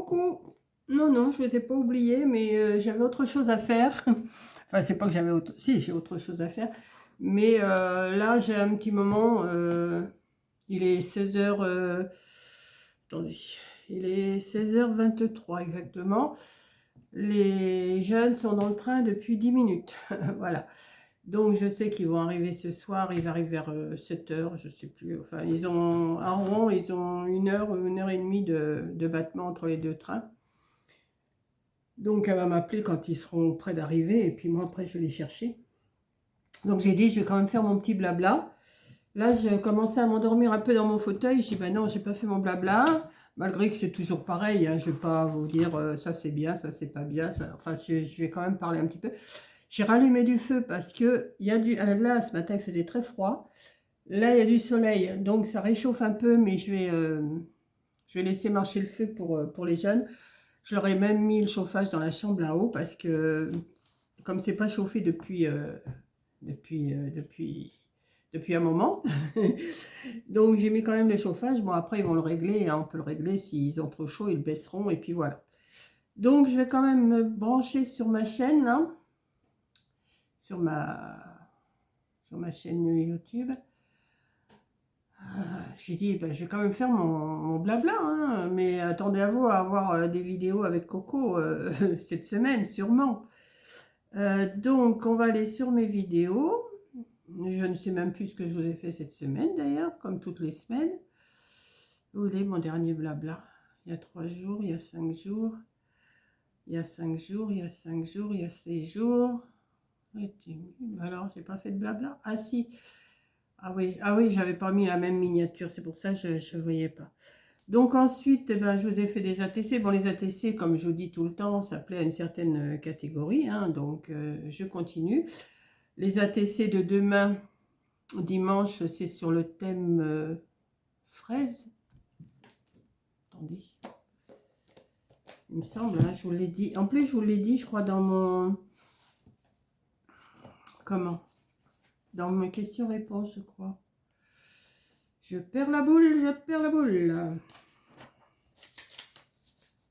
coucou. Non, non, je ne vous ai pas oublié, mais j'avais autre chose à faire. Enfin, c'est pas que j'avais autre... Si, j'ai autre chose à faire. Mais là, j'ai un petit moment. Il est 16 h... Attendez. Il est 16h23 exactement. Les jeunes sont dans le train depuis 10 minutes. Voilà. Donc, je sais qu'ils vont arriver ce soir. Ils arrivent vers 7 h, je ne sais plus. Enfin, ils ont un rond, ils ont 1 heure ou 1 h 30 de battement entre les deux trains. Donc, elle va m'appeler quand ils seront près d'arriver. Et puis, moi, après, je vais les chercher. Donc, j'ai dit, je vais quand même faire mon petit blabla. Là, je commençais à m'endormir un peu dans mon fauteuil. Je dis, ben non, j'ai pas fait mon blabla. Malgré que c'est toujours pareil. Hein, je ne vais pas vous dire, ça c'est bien, ça c'est pas bien. Ça... Enfin, je vais quand même parler un petit peu. J'ai rallumé du feu parce que il y a du... là, ce matin, il faisait très froid. Là, il y a du soleil. Donc, ça réchauffe un peu. Mais je vais laisser marcher le feu pour les jeunes. Je leur ai même mis le chauffage dans la chambre là-haut parce que comme c'est pas chauffé depuis un moment, donc j'ai mis quand même le chauffage. Bon, après ils vont le régler, hein, on peut le régler s'ils ont trop chaud, ils le baisseront et puis voilà. Donc je vais quand même me brancher sur ma chaîne là, sur ma chaîne YouTube. J'ai dit, ben, je vais quand même faire mon blabla, hein, mais attendez à vous à avoir des vidéos avec Coco cette semaine, sûrement. Donc, on va aller sur mes vidéos. Je ne sais même plus ce que je vous ai fait cette semaine, d'ailleurs, comme toutes les semaines. Où est mon dernier blabla? Il y a 3 jours, il y a 5 jours, il y a 5 jours, il y a 5 jours, il y a 6 jours. Alors, j'ai pas fait de blabla? Ah si. Ah oui, j'avais pas mis la même miniature, c'est pour ça que je ne voyais pas. Donc ensuite, ben, je vous ai fait des ATC. Bon, les ATC, comme je vous dis tout le temps, ça plaît à une certaine catégorie, hein, donc je continue. Les ATC de demain, dimanche, c'est sur le thème fraise. Attendez. Il me semble, hein, je vous l'ai dit. En plus, je vous l'ai dit, je crois, dans mon... Comment? Dans mes questions-réponses, je crois. Je perds la boule, je perds la boule.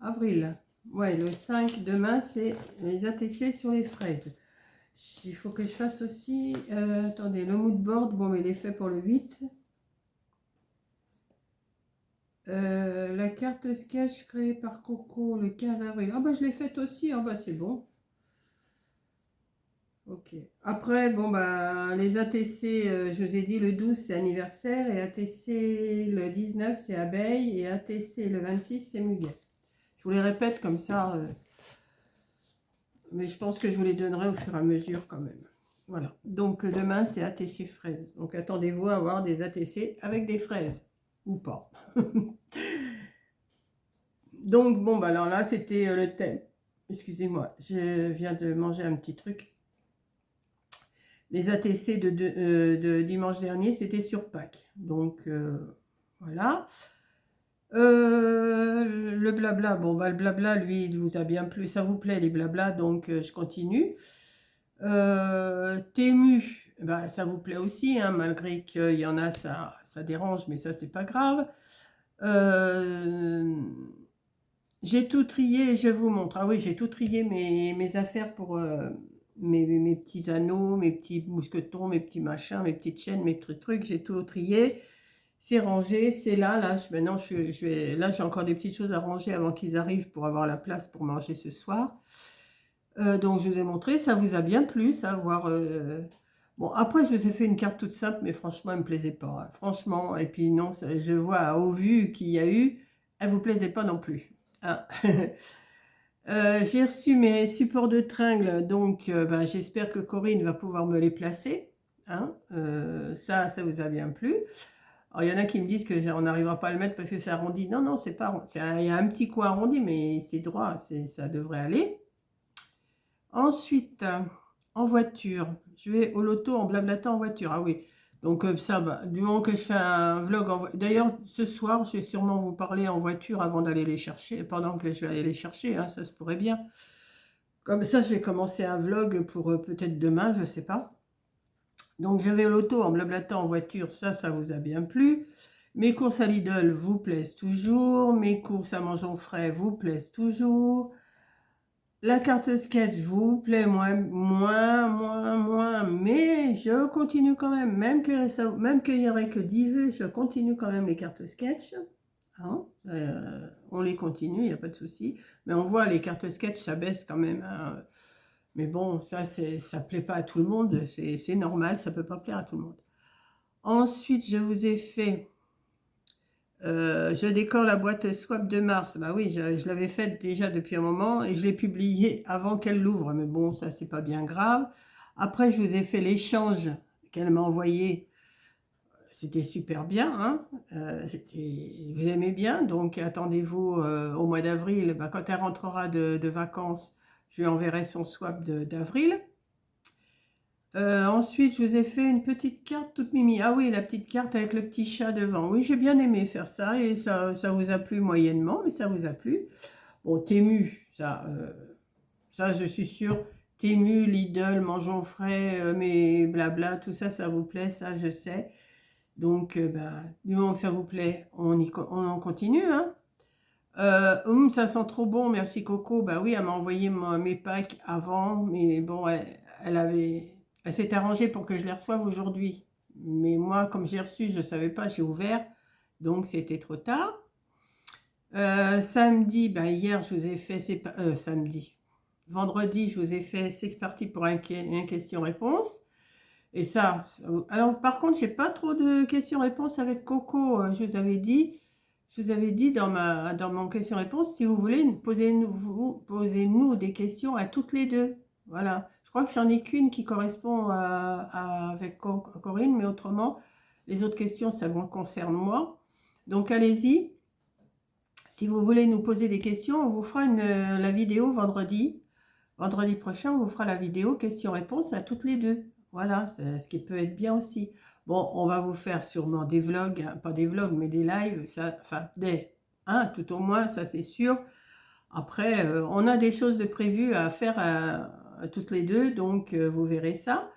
Avril. Ouais, le 5 demain, c'est les ATC sur les fraises. Il faut que je fasse aussi... attendez, le mood board, bon, mais il est fait pour le 8. La carte sketch créée par Coco le 15 avril. Ah bah je l'ai faite aussi, ah bah c'est bon. Ok. Après, bon bah les ATC, je vous ai dit le 12 c'est anniversaire et ATC le 19 c'est abeille et ATC le 26 c'est muguet. Je vous les répète comme ça, mais je pense que je vous les donnerai au fur et à mesure quand même. Voilà. Donc demain c'est ATC fraises. Donc attendez-vous à avoir des ATC avec des fraises ou pas. Donc, bon, bah alors là, c'était le thème. Excusez-moi, je viens de manger un petit truc. Les ATC de dimanche dernier, c'était sur Pâques. Donc, voilà. Le blabla, bon, bah le blabla, lui, il vous a bien plu. Ça vous plaît, les blabla, donc je continue. Tému, bah, ça vous plaît aussi, hein, malgré qu'il y en a, ça dérange, mais ça, c'est pas grave. J'ai tout trié, je vous montre. Ah oui, j'ai tout trié mes affaires pour mes petits anneaux, mes petits mousquetons, mes petits machins, mes petites chaînes, mes petits trucs. J'ai tout trié. C'est rangé, c'est là. Maintenant, là, j'ai encore des petites choses à ranger avant qu'ils arrivent pour avoir la place pour manger ce soir. Donc, je vous ai montré. Ça vous a bien plu, ça, voir... Bon, après, je vous ai fait une carte toute simple, mais franchement, elle ne me plaisait pas, hein. Franchement, et puis non, je vois au vu qu'il y a eu, elle ne vous plaisait pas non plus. Ah. J'ai reçu mes supports de tringles, donc ben, j'espère que Corinne va pouvoir me les placer. Hein. Ça vous a bien plu. Alors, il y en a qui me disent qu'on n'arrivera pas à le mettre parce que c'est arrondi. Non, non, c'est pas arrondi. Il y a un petit coin arrondi, mais c'est droit, ça devrait aller. Ensuite, en voiture, je vais au loto en blablatant en voiture. Ah oui, donc ça, bah, du moment que je fais un vlog en voiture. D'ailleurs, ce soir, je vais sûrement vous parler en voiture avant d'aller les chercher, pendant que je vais aller les chercher, hein, ça se pourrait bien. Comme ça, je vais commencer un vlog pour peut-être demain, je ne sais pas. Donc, je vais au loto en blablatant en voiture, ça vous a bien plu. Mes courses à Lidl vous plaisent toujours. Mes courses à Mangeons Frais vous plaisent toujours. La carte sketch vous plaît moins, mais je continue quand même, même qu'il n'y aurait que 10 vues, je continue quand même les cartes sketch. Hein, on les continue, il n'y a pas de souci. Mais on voit les cartes sketch, ça baisse quand même. Hein. Mais bon, ça plaît pas à tout le monde, c'est normal, ça peut pas plaire à tout le monde. Ensuite, je vous ai fait... je décore la boîte swap de mars. Bah oui, je l'avais faite déjà depuis un moment et je l'ai publiée avant qu'elle l'ouvre. Mais bon, ça, c'est pas bien grave. Après, je vous ai fait l'échange qu'elle m'a envoyé. C'était super bien. Hein, vous aimez bien. Donc, attendez-vous au mois d'avril. Bah, quand elle rentrera de vacances, je lui enverrai son swap d'avril. Ensuite, je vous ai fait une petite carte toute mimi. Ah oui, la petite carte avec le petit chat devant. Oui, j'ai bien aimé faire ça et ça vous a plu moyennement, mais ça vous a plu. Bon, Temu, ça je suis sûre. Temu, Lidl, Mangeons Frais, mais blabla, tout ça, ça vous plaît, ça je sais. Donc, bah, du moment que ça vous plaît, on en continue. Hein. Ça sent trop bon, merci Coco. Bah oui, elle m'a envoyé mes packs avant, mais bon, elle s'est arrangée pour que je les reçoive aujourd'hui. Mais moi, comme j'ai reçu, je ne savais pas, j'ai ouvert, donc c'était trop tard. Samedi, bah hier, je vous ai fait, samedi, vendredi, je vous ai fait, c'est parti pour un question-réponse. Et ça, alors par contre, j'ai pas trop de questions-réponses avec Coco, je vous avais dit. Je vous avais dit dans mon question-réponse, si vous voulez, posez-nous des questions à toutes les deux. Voilà. Je crois que j'en ai qu'une qui correspond avec Corinne, mais autrement, les autres questions, ça me concerne moi. Donc, allez-y. Si vous voulez nous poser des questions, on vous fera la vidéo vendredi. Vendredi prochain, on vous fera la vidéo questions-réponses à toutes les deux. Voilà, ce qui peut être bien aussi. Bon, on va vous faire sûrement des vlogs, hein, pas des vlogs, mais des lives, enfin tout au moins, ça c'est sûr. Après, on a des choses de prévues à faire à toutes les deux, donc vous verrez ça.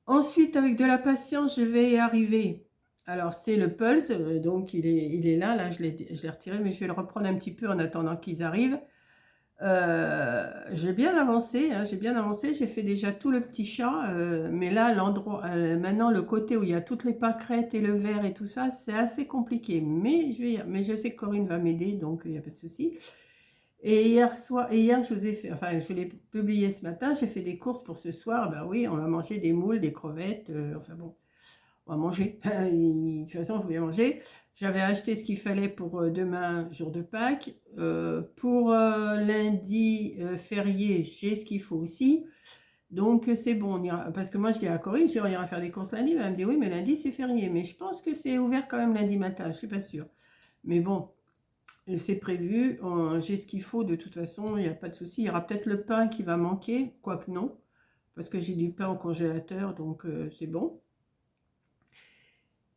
Ensuite, avec de la patience, je vais y arriver. Alors, c'est le Pulse, donc il est là, je l'ai retiré, mais je vais le reprendre un petit peu en attendant qu'ils arrivent. J'ai bien avancé, hein, j'ai fait déjà tout le petit chat, mais là, l'endroit, maintenant, le côté où il y a toutes les pâquerettes et le verre et tout ça, c'est assez compliqué, mais je sais que Corinne va m'aider, donc il n'y a pas de souci. Et hier, je vous ai fait, enfin, je l'ai publié ce matin, j'ai fait des courses pour ce soir, ben oui, on va manger des moules, des crevettes, enfin bon, on va manger, de toute façon, il faut bien manger. J'avais acheté ce qu'il fallait pour demain, jour de Pâques. Pour lundi férié, j'ai ce qu'il faut aussi. Donc c'est bon, on ira, parce que moi je dis à Corinne, on ira faire des courses lundi. Elle me dit oui, mais lundi c'est férié. Mais je pense que c'est ouvert quand même lundi matin, je ne suis pas sûre. Mais bon, c'est prévu, j'ai ce qu'il faut de toute façon, il n'y a pas de souci. Il y aura peut-être le pain qui va manquer, quoique non, parce que j'ai du pain au congélateur, donc c'est bon.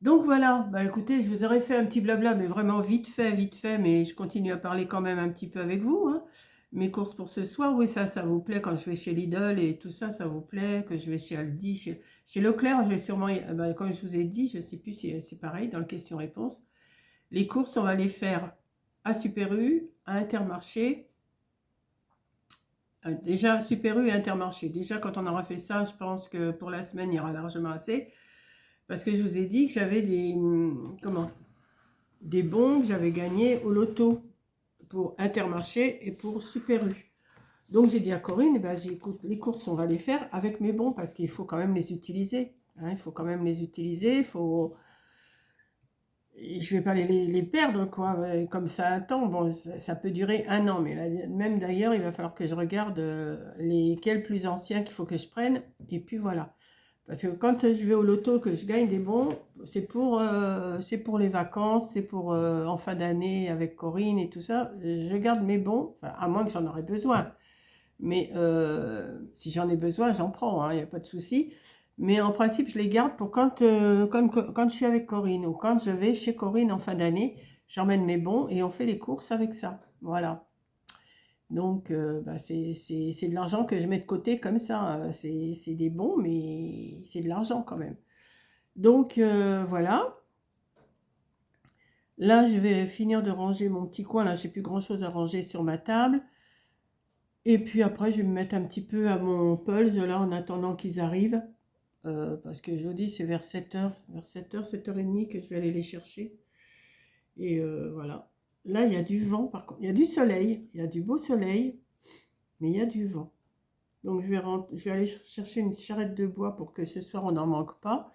Donc voilà, bah écoutez, je vous aurais fait un petit blabla, mais vraiment vite fait, mais je continue à parler quand même un petit peu avec vous. Hein. Mes courses pour ce soir, oui, ça vous plaît quand je vais chez Lidl et tout ça, ça vous plaît, que je vais chez Aldi, chez Leclerc, je vais sûrement, bah, comme je vous ai dit, je ne sais plus si c'est pareil dans le question-réponse. Les courses, on va les faire à Super U, à Intermarché. Déjà, Super U et Intermarché. Déjà, quand on aura fait ça, je pense que pour la semaine, il y aura largement assez. Parce que je vous ai dit que j'avais des bons que j'avais gagnés au loto pour Intermarché et pour Super U. Donc j'ai dit à Corinne, ben, écoute, les courses, on va les faire avec mes bons parce qu'il faut quand même les utiliser. Hein, il faut quand même les utiliser. Je ne vais pas les perdre, quoi, comme ça un temps. Bon, ça peut durer un an, mais là, même d'ailleurs, il va falloir que je regarde lesquels plus anciens qu'il faut que je prenne. Et puis voilà. Parce que quand je vais au loto, que je gagne des bons, c'est pour les vacances, c'est pour en fin d'année avec Corinne et tout ça. Je garde mes bons, enfin, à moins que j'en aurais besoin. Mais si j'en ai besoin, j'en prends, il n'y a pas de souci. Mais en principe, je les garde pour quand je suis avec Corinne ou quand je vais chez Corinne en fin d'année, j'emmène mes bons et on fait les courses avec ça. Voilà. Donc, bah, c'est de l'argent que je mets de côté comme ça. C'est des bons, mais c'est de l'argent quand même. Donc, voilà. Là, je vais finir de ranger mon petit coin. Là, j'ai plus grand-chose à ranger sur ma table. Et puis après, je vais me mettre un petit peu à mon pulse, là, en attendant qu'ils arrivent. Parce que jeudi, c'est vers 7h, vers 7h, 7h30 que je vais aller les chercher. Et voilà. Là, il y a du vent, par contre. Il y a du soleil. Il y a du beau soleil. Mais il y a du vent. Donc, je vais aller chercher une charrette de bois pour que ce soir, on n'en manque pas.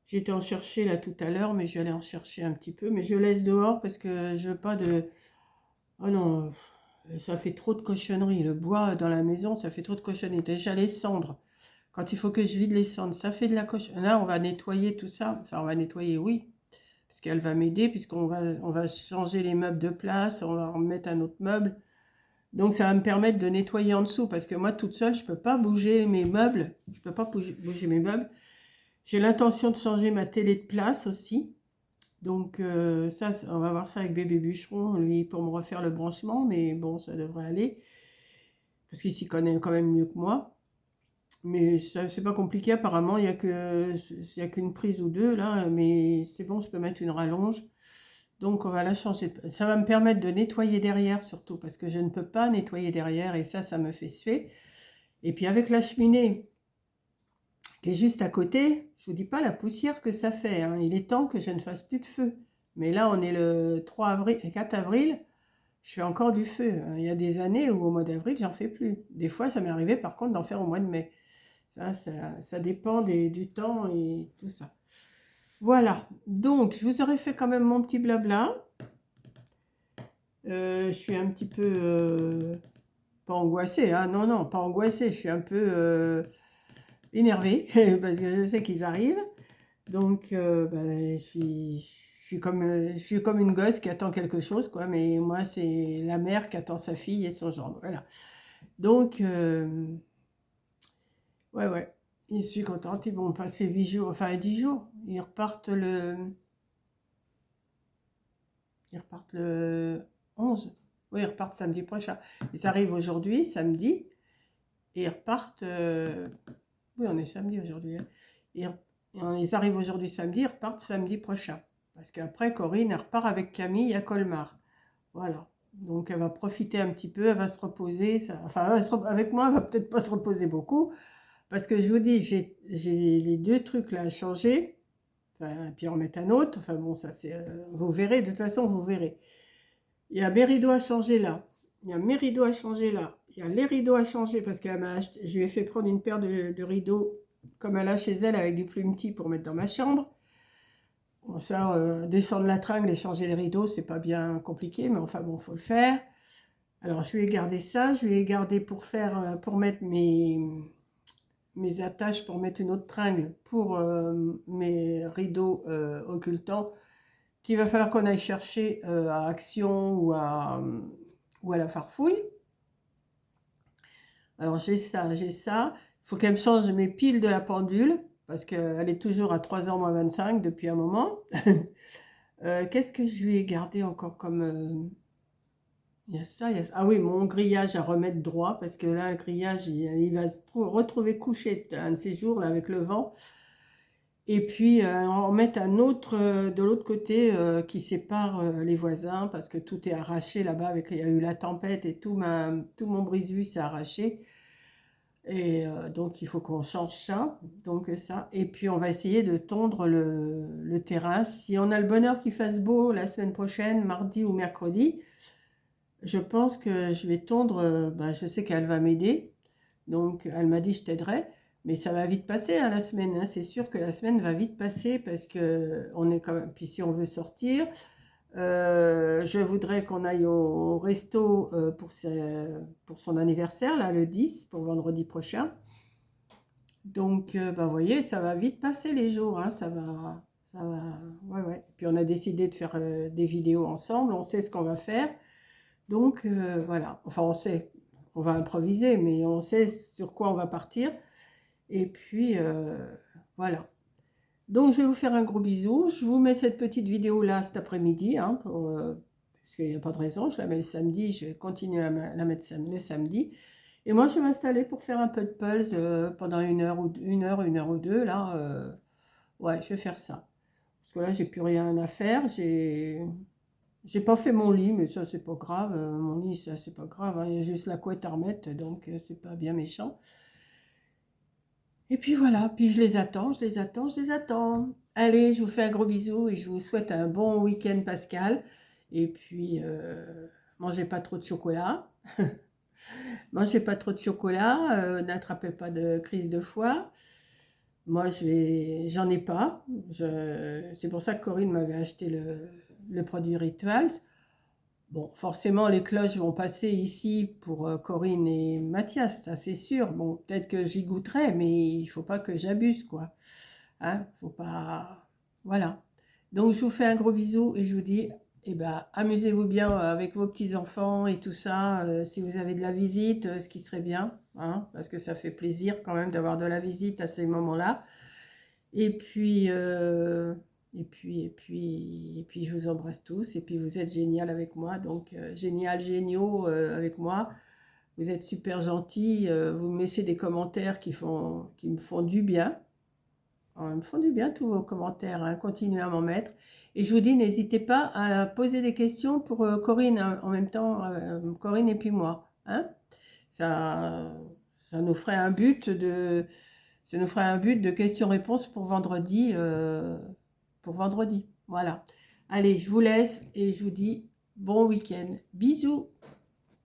J'étais en chercher là tout à l'heure, mais je vais aller en chercher un petit peu. Mais je laisse dehors parce que je veux pas de... Oh non, ça fait trop de cochonneries. Le bois dans la maison, ça fait trop de cochonneries. Déjà les cendres. Quand il faut que je vide les cendres, ça fait de la cochonnerie. Là, on va nettoyer tout ça. Enfin, on va nettoyer, oui. Parce qu'elle va m'aider, puisqu'on va changer les meubles de place. On va remettre un autre meuble. Donc, ça va me permettre de nettoyer en dessous. Parce que moi, toute seule, je ne peux pas bouger mes meubles. Je ne peux pas bouger mes meubles. J'ai l'intention de changer ma télé de place aussi. Donc ça, on va voir ça avec bébé bûcheron, lui, pour me refaire le branchement. Mais bon, ça devrait aller. Parce qu'il s'y connaît quand même mieux que moi. Mais c'est pas compliqué apparemment. Il y a qu'une prise ou deux là. Mais c'est bon, je peux mettre une rallonge. Donc on va la changer. Ça va me permettre de nettoyer derrière surtout. Parce que je ne peux pas nettoyer derrière. Et ça me fait suer. Et puis avec la cheminée qui est juste à côté, je vous dis pas la poussière que ça fait, hein. Il est temps que je ne fasse plus de feu. Mais là, on est le 3 avril, 4 avril, je fais encore du feu. Il y a des années où au mois d'avril, j'en fais plus. Des fois, ça m'est arrivé par contre d'en faire au mois de mai. Ça dépend du temps et tout ça. Voilà, donc je vous aurais fait quand même mon petit blabla. Je suis un petit peu, pas angoissée, hein. Non, non, pas angoissée, je suis un peu énervée parce que je sais qu'ils arrivent. Donc, je suis comme une gosse qui attend quelque chose, quoi. Mais moi, c'est la mère qui attend sa fille et son gendre. Voilà. Donc, ouais, ouais. Je suis contente. Ils vont passer 8 jours, enfin 10 jours. Ils repartent le 11. Oui, ils repartent samedi prochain. Ils arrivent aujourd'hui, samedi, et ils repartent. Oui, on est samedi aujourd'hui, hein. Ils, ils arrivent aujourd'hui samedi, ils repartent samedi prochain. Parce qu'après, Corinne, elle repart avec Camille à Colmar. Voilà. Donc, elle va profiter un petit peu, elle va se reposer. Enfin, avec moi, elle va peut-être pas se reposer beaucoup. Parce que je vous dis, j'ai les deux trucs là à changer. Enfin, puis en mettre un autre. Enfin, bon, ça c'est. Vous verrez, de toute façon, vous verrez. Il y a mes rideaux à changer là. Il y a mes rideaux à changer là. Il y a les rideaux à changer parce qu'elle m'a acheté, je lui ai fait prendre une paire de rideaux comme elle a chez elle avec du plume petit pour mettre dans ma chambre. Bon, ça, descendre la tringle et changer les rideaux, c'est pas bien compliqué, mais enfin bon, faut le faire. Alors, je lui ai gardé ça. Je lui ai gardé pour mettre mes attaches, pour mettre une autre tringle pour mes rideaux occultants qu'il va falloir qu'on aille chercher à Action ou à la Farfouille. Alors j'ai ça, j'ai ça. Il faut qu'elle me change mes piles de la pendule, parce qu'elle est toujours à 3h moins 25 depuis un moment. Qu'est-ce que je lui ai gardé encore comme... il y a ça, il y a ça. Ah oui, mon grillage à remettre droit, parce que là, le grillage, il va se retrouver couché un de ces jours là, avec le vent. Et puis, en mettre un autre de l'autre côté qui sépare les voisins parce que tout est arraché là-bas. Il y a eu la tempête et tout mon brise-vue s'est arraché. Et donc, il faut qu'on change ça. Donc, ça. Et puis, on va essayer de tondre le terrain. Si on a le bonheur qu'il fasse beau la semaine prochaine, mardi ou mercredi, je pense que je vais tondre. Je sais qu'elle va m'aider. Donc, elle m'a dit, je t'aiderai. Mais ça va vite passer, hein, la semaine, hein. C'est sûr que la semaine va vite passer parce que on est quand même... Puis si on veut sortir, je voudrais qu'on aille au resto pour son anniversaire, là, le 10, pour vendredi prochain. Donc, vous voyez, ça va vite passer les jours, hein, ça va, ouais, ouais. Puis on a décidé de faire des vidéos ensemble, on sait ce qu'on va faire. Donc, voilà. Enfin, on sait, on va improviser, mais on sait sur quoi on va partir. Et puis, voilà. Donc, je vais vous faire un gros bisou. Je vous mets cette petite vidéo-là cet après-midi, hein, parce qu'il n'y a pas de raison. Je la mets le samedi, je vais continuer à la mettre le samedi. Et moi, je vais m'installer pour faire un peu de pulse pendant une heure ou deux, là. Ouais, je vais faire ça. Parce que là, j'ai plus rien à faire. J'ai pas fait mon lit, mais ça, c'est pas grave. Mon lit, ça, c'est pas grave, hein. Il y a juste la couette à remettre, donc c'est pas bien méchant. Et puis voilà, puis je les attends, je les attends, je les attends. Allez, je vous fais un gros bisou et je vous souhaite un bon week-end pascal. Et puis, mangez pas trop de chocolat. Mangez pas trop de chocolat, n'attrapez pas de crise de foie. Moi, j'en ai pas. C'est pour ça que Corinne m'avait acheté le produit Rituals. Bon, forcément, les cloches vont passer ici pour Corinne et Mathias, ça c'est sûr. Bon, peut-être que j'y goûterai, mais il faut pas que j'abuse, quoi. Hein, faut pas... Voilà. Donc, je vous fais un gros bisou et je vous dis, eh ben, amusez-vous bien avec vos petits-enfants et tout ça. Si vous avez de la visite, ce qui serait bien, hein, parce que ça fait plaisir quand même d'avoir de la visite à ces moments-là. Et puis, et puis, je vous embrasse tous. Et puis, vous êtes génial avec moi. Donc, génial, géniaux avec moi. Vous êtes super gentils. Vous me laissez des commentaires qui me font du bien. Ils me font du bien, tous vos commentaires, hein. Continuez à m'en mettre. Et je vous dis, n'hésitez pas à poser des questions pour Corinne, hein, en même temps, Corinne et puis moi. Hein. Ça, ça nous ferait un but de... Ça nous ferait un but de questions-réponses pour vendredi. Voilà. Allez, je vous laisse et je vous dis bon week-end. Bisous.